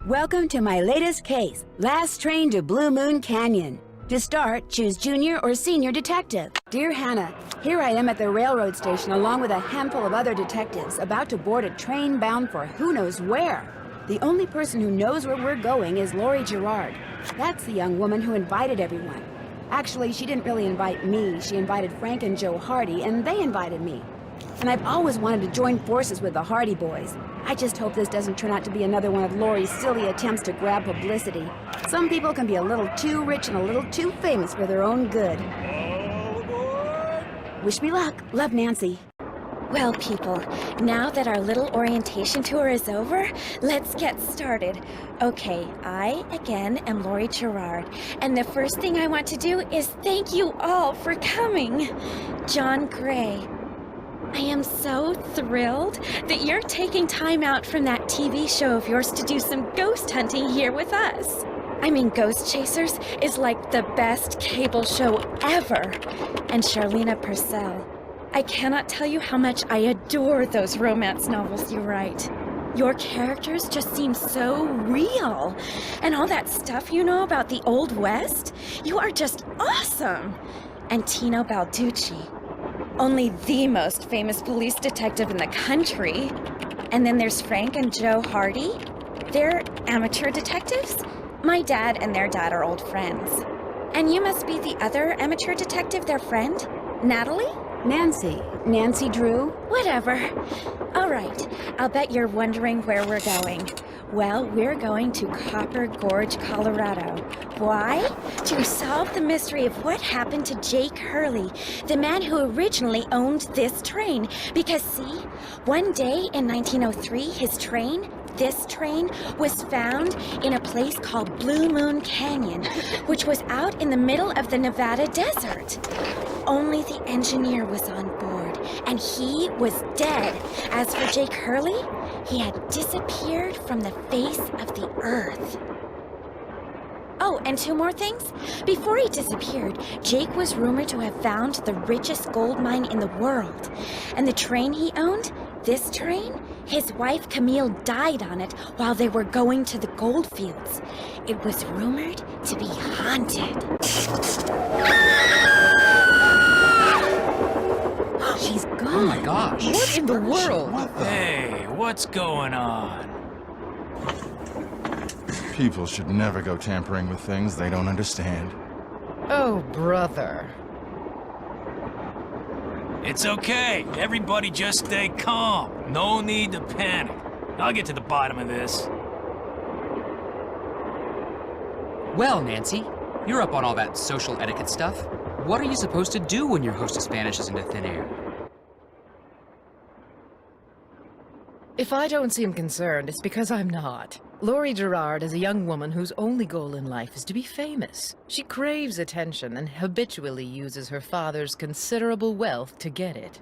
Welcome to my latest case, Last Train to Blue Moon Canyon. To start, choose junior or senior detective. Dear Hannah, here I am at the railroad station along with a handful of other detectives about to board a train bound for who knows where. The only person who knows where we're going is Lori Gerard. That's the young woman who invited everyone. Actually, she didn't really invite me. She invited Frank and Joe Hardy, and they invited me. And I've always wanted to join forces with the Hardy boys. I just hope this doesn't turn out to be another one of Lori's silly attempts to grab publicity. Some people can be a little too rich and a little too famous for their own good. Wish me luck. Love, Nancy. Well, people, now that our little orientation tour is over, let's get started. Okay, I, again, am Lori Gerard, and the first thing I want to do is thank you all for coming. John Gray. I am so thrilled that you're taking time out from that TV show of yours to do some ghost hunting here with us. I mean, Ghost Chasers is like the best cable show ever. And Charlena Purcell. I cannot tell you how much I adore those romance novels you write. Your characters just seem so real. And all that stuff you know about the Old West, you are just awesome. And Tino Balducci. Only the most famous police detective in the country. And then there's Frank and Joe Hardy. They're amateur detectives. My dad and their dad are old friends. And you must be the other amateur detective, their friend, Natalie? Nancy Drew? Whatever. All right, I'll bet you're wondering where we're going. Well, we're going to Copper Gorge, Colorado. Why? To solve the mystery of what happened to Jake Hurley, the man who originally owned this train. Because see, one day in 1903, this train was found in a place called Blue Moon Canyon, which was out in the middle of the Nevada desert. Only the engineer was on board, and he was dead. As for Jake Hurley, he had disappeared from the face of the earth. Oh, and two more things. Before he disappeared, Jake was rumored to have found the richest gold mine in the world. And the train he owned, this train, his wife Camille died on it while they were going to the gold fields. It was rumored to be haunted. She's gone. Oh my gosh. What in the world? Hey, what's going on? People should never go tampering with things they don't understand. Oh, brother. It's okay. Everybody just stay calm. No need to panic. I'll get to the bottom of this. Well, Nancy, you're up on all that social etiquette stuff. What are you supposed to do when your hostess vanishes into thin air? If I don't seem concerned, it's because I'm not. Lori Gerard is a young woman whose only goal in life is to be famous. She craves attention and habitually uses her father's considerable wealth to get it.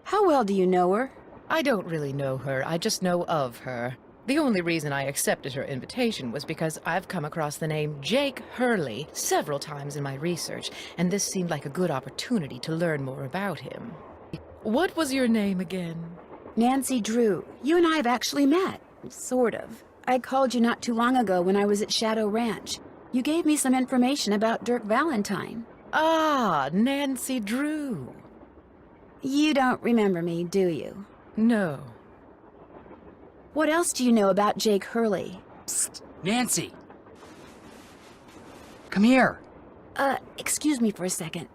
How well do you know her? I don't really know her, I just know of her. The only reason I accepted her invitation was because I've come across the name Jake Hurley several times in my research, and this seemed like a good opportunity to learn more about him. What was your name again? Nancy Drew. You and I have actually met. Sort of. I called you not too long ago when I was at Shadow Ranch. You gave me some information about Dirk Valentine. Ah, Nancy Drew. You don't remember me, do you? No. What else do you know about Jake Hurley? Psst, Nancy! Come here! Excuse me for a second.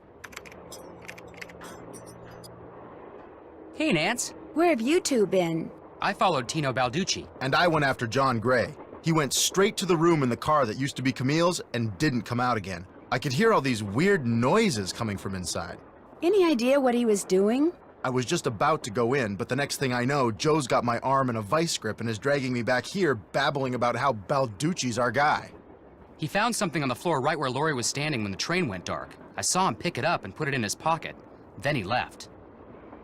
Hey, Nance. Where have you two been? I followed Tino Balducci. And I went after John Gray. He went straight to the room in the car that used to be Camille's and didn't come out again. I could hear all these weird noises coming from inside. Any idea what he was doing? I was just about to go in, but the next thing I know, Joe's got my arm in a vice grip and is dragging me back here, babbling about how Balducci's our guy. He found something on the floor right where Lori was standing when the train went dark. I saw him pick it up and put it in his pocket. Then he left.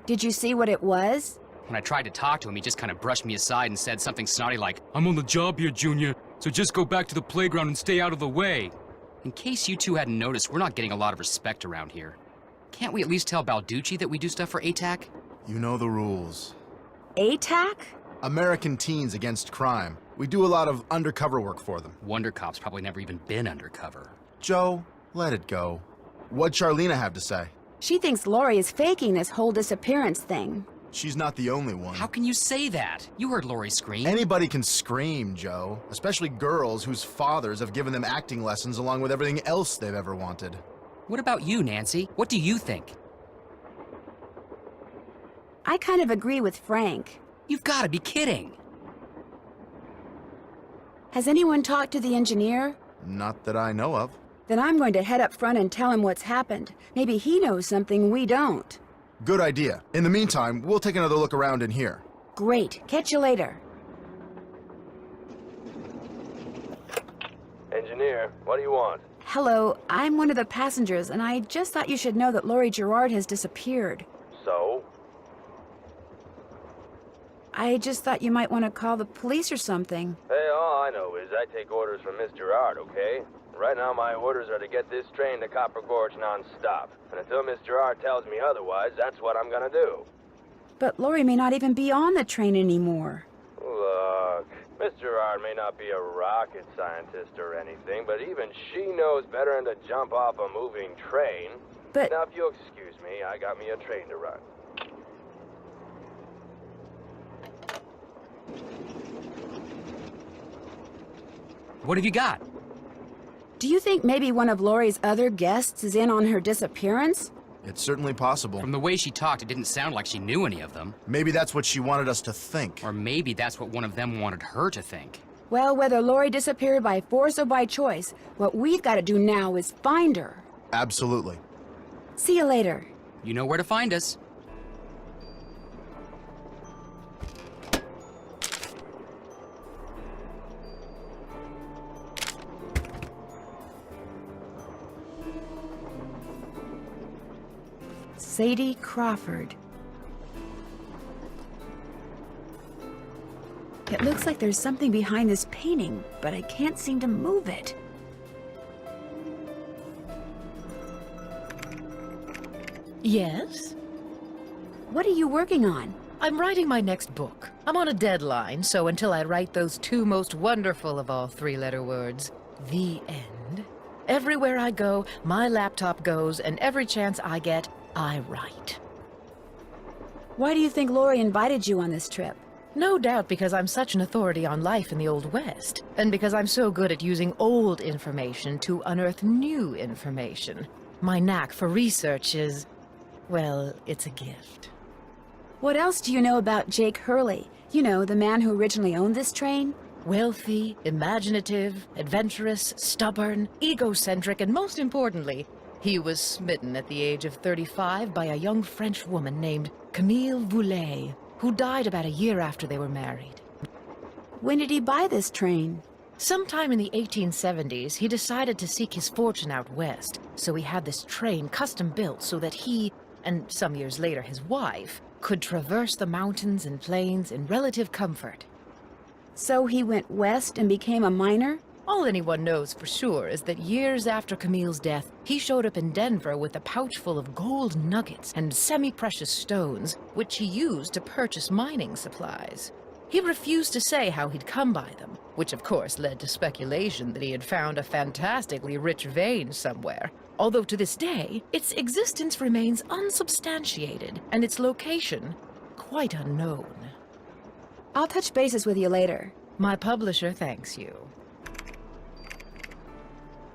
Did you see what it was? When I tried to talk to him, he just kind of brushed me aside and said something snotty like, "I'm on the job here, Junior, so just go back to the playground and stay out of the way." In case you two hadn't noticed, we're not getting a lot of respect around here. Can't we at least tell Balducci that we do stuff for ATAC? You know the rules. ATAC? American Teens Against Crime. We do a lot of undercover work for them. Wonder Cop's probably never even been undercover. Joe, let it go. What'd Charlena have to say? She thinks Lori is faking this whole disappearance thing. She's not the only one. How can you say that? You heard Lori scream. Anybody can scream, Joe. Especially girls whose fathers have given them acting lessons along with everything else they've ever wanted. What about you, Nancy? What do you think? I kind of agree with Frank. You've got to be kidding. Has anyone talked to the engineer? Not that I know of. Then I'm going to head up front and tell him what's happened. Maybe he knows something we don't. Good idea. In the meantime, we'll take another look around in here. Great. Catch you later. Engineer, what do you want? Hello, I'm one of the passengers, and I just thought you should know that Lori Gerard has disappeared. So? I just thought you might want to call the police or something. Hey, all I know is I take orders from Miss Gerard, okay? Right now my orders are to get this train to Copper Gorge non-stop. And until Miss Gerard tells me otherwise, that's what I'm gonna do. But Lori may not even be on the train anymore. Look, Miss Gerard may not be a rocket scientist or anything, but even she knows better than to jump off a moving train. But... Now, if you'll excuse me, I got me a train to run. What have you got? Do you think maybe one of Lori's other guests is in on her disappearance? It's certainly possible. From the way she talked, it didn't sound like she knew any of them. Maybe that's what she wanted us to think. Or maybe that's what one of them wanted her to think. Well, whether Lori disappeared by force or by choice, what we've got to do now is find her. Absolutely. See you later. You know where to find us. Sadie Crawford. It looks like there's something behind this painting, but I can't seem to move it. Yes? What are you working on? I'm writing my next book. I'm on a deadline, so until I write those two most wonderful of all three-letter words, the end, everywhere I go, my laptop goes, and every chance I get, I write. Why do you think Lori invited you on this trip? No doubt because I'm such an authority on life in the Old West, and because I'm so good at using old information to unearth new information. My knack for research is, well, it's a gift. What else do you know about Jake Hurley? You know, the man who originally owned this train? Wealthy, imaginative, adventurous, stubborn, egocentric, and most importantly, he was smitten at the age of 35 by a young French woman named Camille Voulet, who died about a year after they were married. When did he buy this train? Sometime in the 1870s, he decided to seek his fortune out west, so he had this train custom built so that he, and some years later his wife, could traverse the mountains and plains in relative comfort. So he went west and became a miner? All anyone knows for sure is that years after Camille's death, he showed up in Denver with a pouch full of gold nuggets and semi-precious stones, which he used to purchase mining supplies. He refused to say how he'd come by them, which of course led to speculation that he had found a fantastically rich vein somewhere. Although to this day, its existence remains unsubstantiated, and its location quite unknown. I'll touch bases with you later. My publisher thanks you.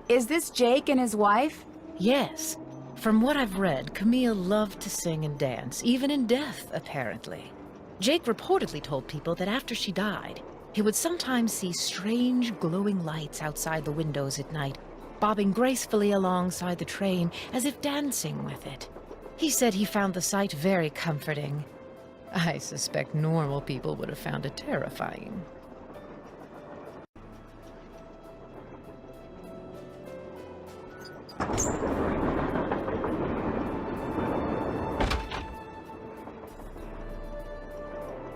Is this Jake and his wife? Yes. From what I've read, Camille loved to sing and dance, even in death, apparently. Jake reportedly told people that after she died, he would sometimes see strange glowing lights outside the windows at night, bobbing gracefully alongside the train as if dancing with it. He said he found the sight very comforting. I suspect normal people would have found it terrifying.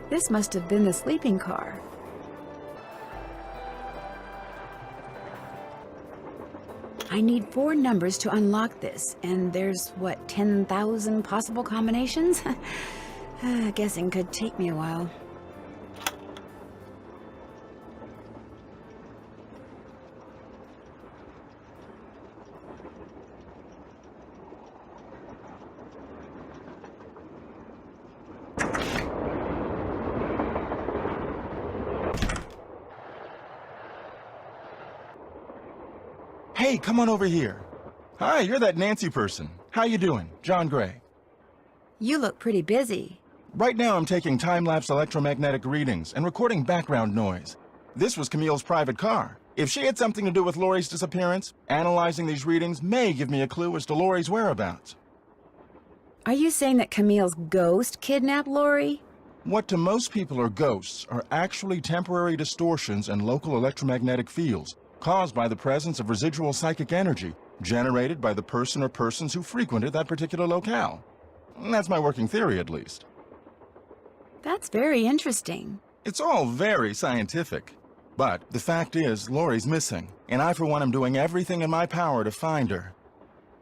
This must have been the sleeping car. I need 4 numbers to unlock this, and there's, what, 10,000 possible combinations? Guessing could take me a while. Hey, come on over here. Hi, you're that Nancy person. How you doing? John Gray. You look pretty busy. Right now I'm taking time-lapse electromagnetic readings and recording background noise. This was Camille's private car. If she had something to do with Lori's disappearance, analyzing these readings may give me a clue as to Lori's whereabouts. Are you saying that Camille's ghost kidnapped Lori? What to most people are ghosts are actually temporary distortions in local electromagnetic fields caused by the presence of residual psychic energy generated by the person or persons who frequented that particular locale. That's my working theory, at least. That's very interesting. It's all very scientific. But the fact is, Lori's missing, and I, for one, am doing everything in my power to find her.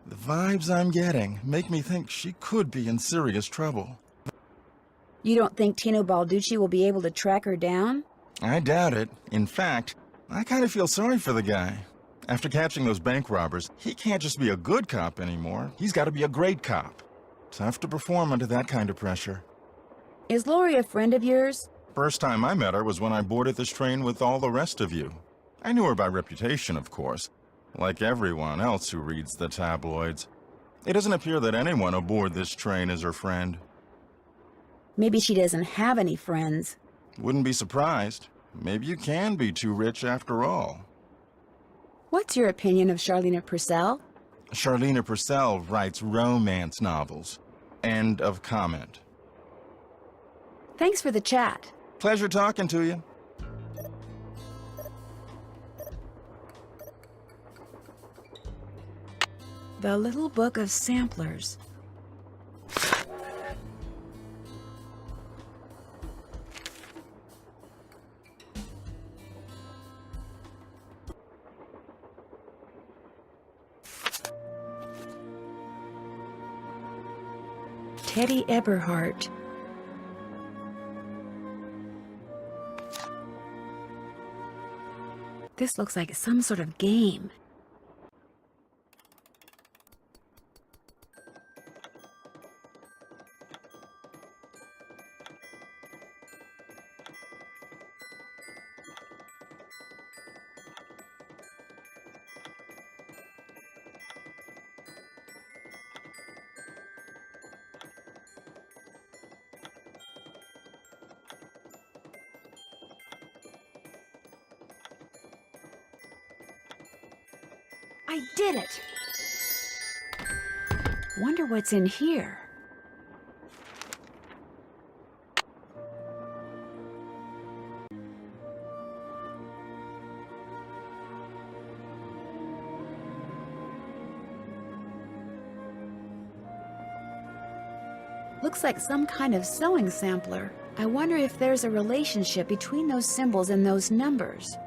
The vibes I'm getting make me think she could be in serious trouble. You don't think Tino Balducci will be able to track her down? I doubt it. In fact, I kind of feel sorry for the guy. After catching those bank robbers, he can't just be a good cop anymore. He's got to be a great cop. Tough to perform under that kind of pressure. Is Lori a friend of yours? First time I met her was when I boarded this train with all the rest of you. I knew her by reputation, of course, like everyone else who reads the tabloids. It doesn't appear that anyone aboard this train is her friend. Maybe she doesn't have any friends. Wouldn't be surprised. Maybe you can be too rich after all. What's your opinion of Charlene Purcell? Charlene Purcell writes romance novels. End of comment. Thanks for the chat. Pleasure talking to you. The Little Book of Samplers. Teddy Eberhardt. This looks like some sort of game. I did it! Wonder what's in here. Looks like some kind of sewing sampler. I wonder if there's a relationship between those symbols and those numbers.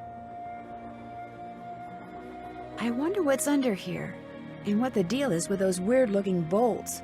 I wonder what's under here, and what the deal is with those weird-looking bolts.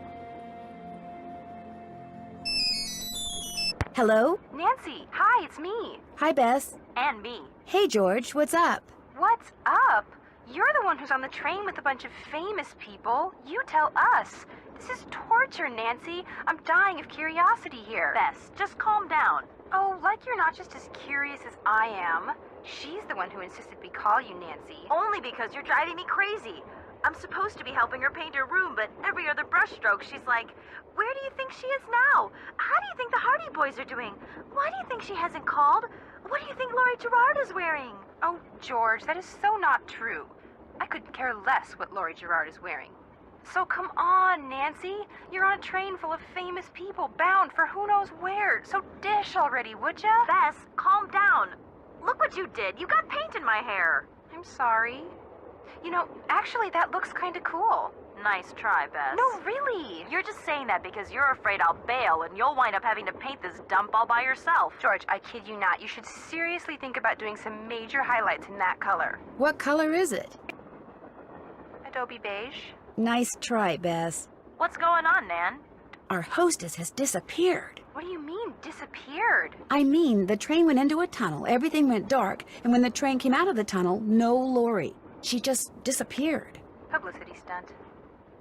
Hello? Nancy, hi, it's me. Hi, Bess. And me. Hey, George, what's up? What's up? You're the one who's on the train with a bunch of famous people. You tell us. This is torture, Nancy. I'm dying of curiosity here. Bess, just calm down. Oh, like you're not just as curious as I am. She's the one who insisted we call you Nancy. Only because you're driving me crazy. I'm supposed to be helping her paint her room, but every other brushstroke she's like, where do you think she is now? How do you think the Hardy Boys are doing? Why do you think she hasn't called? What do you think Laurie Gerard is wearing? Oh, George, that is so not true. I could care less what Laurie Gerard is wearing. So come on, Nancy. You're on a train full of famous people bound for who knows where. So dish already, would ya? Bess, calm down. Look what you did. You got paint in my hair. I'm sorry. You know, actually, that looks kind of cool. Nice try, Bess. No, really. You're just saying that because you're afraid I'll bail and you'll wind up having to paint this dump all by yourself. George, I kid you not. You should seriously think about doing some major highlights in that color. What color is it? Adobe beige. Nice try, Bess. What's going on, Nan? Our hostess has disappeared. What do you mean, disappeared? I mean, the train went into a tunnel, everything went dark, and when the train came out of the tunnel, no Lori. She just disappeared. Publicity stunt.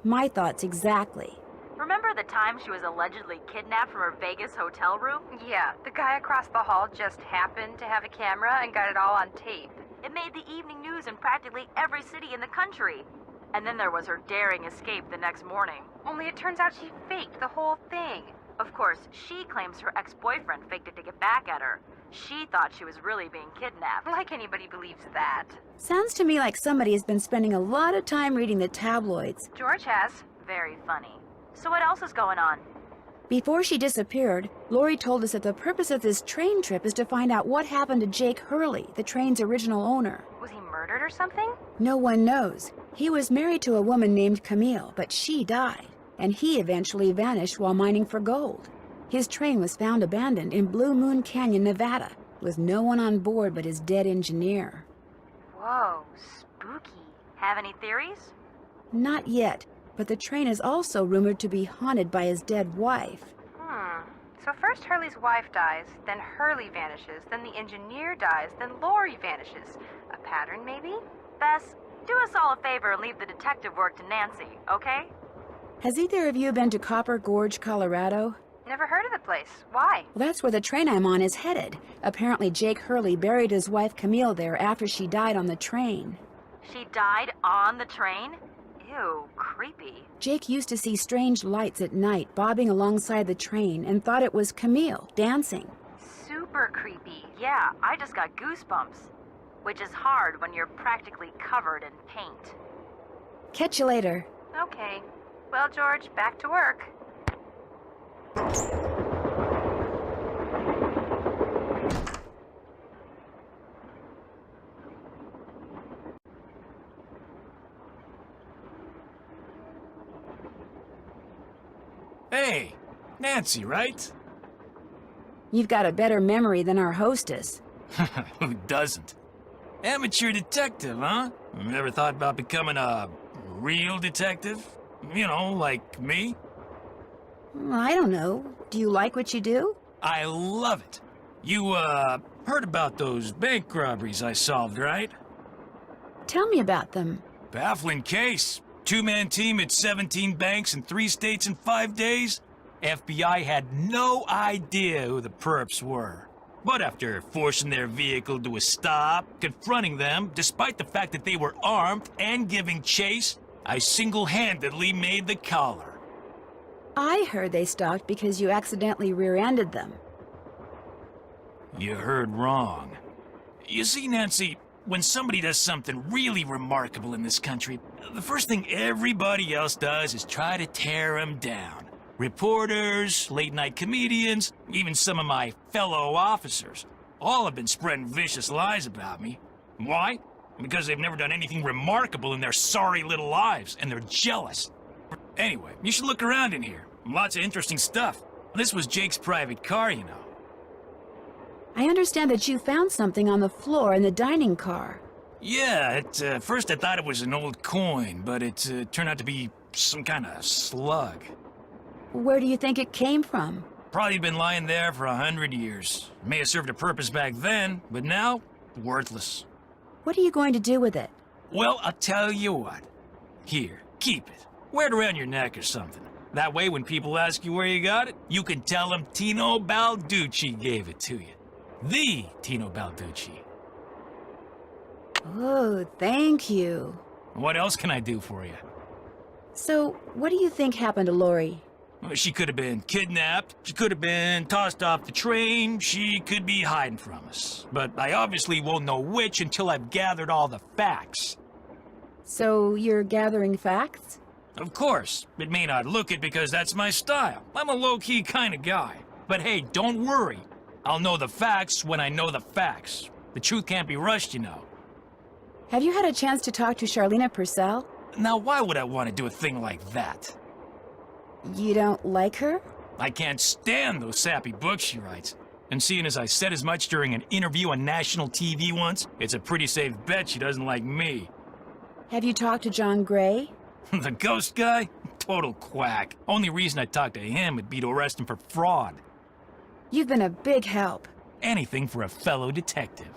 My thoughts exactly. Remember the time she was allegedly kidnapped from her Vegas hotel room? Yeah, the guy across the hall just happened to have a camera and got it all on tape. It made the evening news in practically every city in the country. And then there was her daring escape the next morning. Only it turns out she faked the whole thing. Of course, she claims her ex-boyfriend faked it to get back at her. She thought she was really being kidnapped. Like anybody believes that. Sounds to me like somebody has been spending a lot of time reading the tabloids. George has. Very funny. So what else is going on? Before she disappeared, Lori told us that the purpose of this train trip is to find out what happened to Jake Hurley, the train's original owner. Was he murdered or something? No one knows. He was married to a woman named Camille, but she died, and he eventually vanished while mining for gold. His train was found abandoned in Blue Moon Canyon, Nevada, with no one on board but his dead engineer. Whoa, spooky. Have any theories? Not yet, but the train is also rumored to be haunted by his dead wife. So first Hurley's wife dies, then Hurley vanishes, then the engineer dies, then Lori vanishes. A pattern, maybe? Bess, do us all a favor and leave the detective work to Nancy, okay? Has either of you been to Copper Gorge, Colorado? Never heard of the place. Why? Well, that's where the train I'm on is headed. Apparently Jake Hurley buried his wife Camille there after she died on the train. She died on the train? Ew, creepy. Jake used to see strange lights at night bobbing alongside the train and thought it was Camille dancing. Super creepy. Yeah, I just got goosebumps. Which is hard when you're practically covered in paint. Catch you later. Okay. Well, George, back to work. Hey, Nancy, right? You've got a better memory than our hostess. Who doesn't? Amateur detective, huh? Ever thought about becoming a real detective? You know, like me? I don't know. Do you like what you do? I love it. You, heard about those bank robberies I solved, right? Tell me about them. Baffling case. Two-man team at 17 banks in 3 states in 5 days. FBI had no idea who the perps were. But after forcing their vehicle to a stop, confronting them, despite the fact that they were armed and giving chase, I single-handedly made the collar. I heard they stalked because you accidentally rear-ended them. You heard wrong. You see, Nancy, when somebody does something really remarkable in this country, the first thing everybody else does is try to tear them down. Reporters, late-night comedians, even some of my fellow officers, all have been spreading vicious lies about me. Why? Because they've never done anything remarkable in their sorry little lives, and they're jealous. Anyway, you should look around in here. Lots of interesting stuff. This was Jake's private car, you know. I understand that you found something on the floor in the dining car. Yeah, at first I thought it was an old coin, but it turned out to be some kind of slug. Where do you think it came from? Probably been lying there for 100 years. May have served a purpose back then, but now, worthless. What are you going to do with it? Well, I'll tell you what. Here, keep it. Wear it around your neck or something. That way, when people ask you where you got it, you can tell them Tino Balducci gave it to you. The Tino Balducci. Oh, thank you. What else can I do for you? So, what do you think happened to Lori? Well, she could have been kidnapped, she could have been tossed off the train, she could be hiding from us. But I obviously won't know which until I've gathered all the facts. So, you're gathering facts? Of course. It may not look it because that's my style. I'm a low-key kind of guy. But hey, don't worry. I'll know the facts when I know the facts. The truth can't be rushed, you know. Have you had a chance to talk to Charlena Purcell? Now, why would I want to do a thing like that? You don't like her? I can't stand those sappy books she writes. And seeing as I said as much during an interview on national TV once, it's a pretty safe bet she doesn't like me. Have you talked to John Gray? The ghost guy? Total quack. Only reason I'd talk to him would be to arrest him for fraud. You've been a big help. Anything for a fellow detective.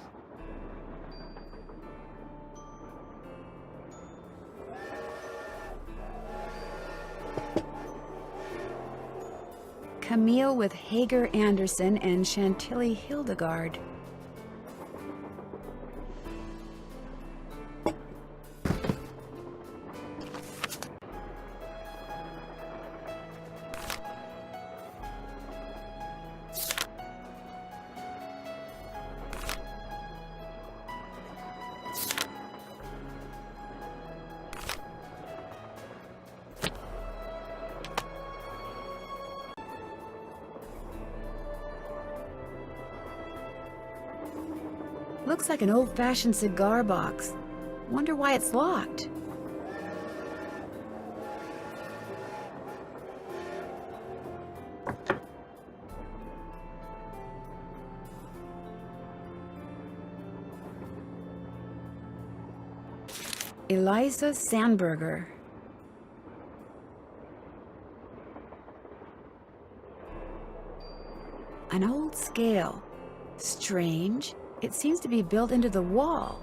Camille with Hager Anderson and Chantilly Hildegard. Looks like an old-fashioned cigar box. Wonder why it's locked. Eliza Sandberger. An old scale. Strange. It seems to be built into the wall.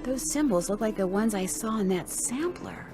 Those symbols look like the ones I saw in that sampler.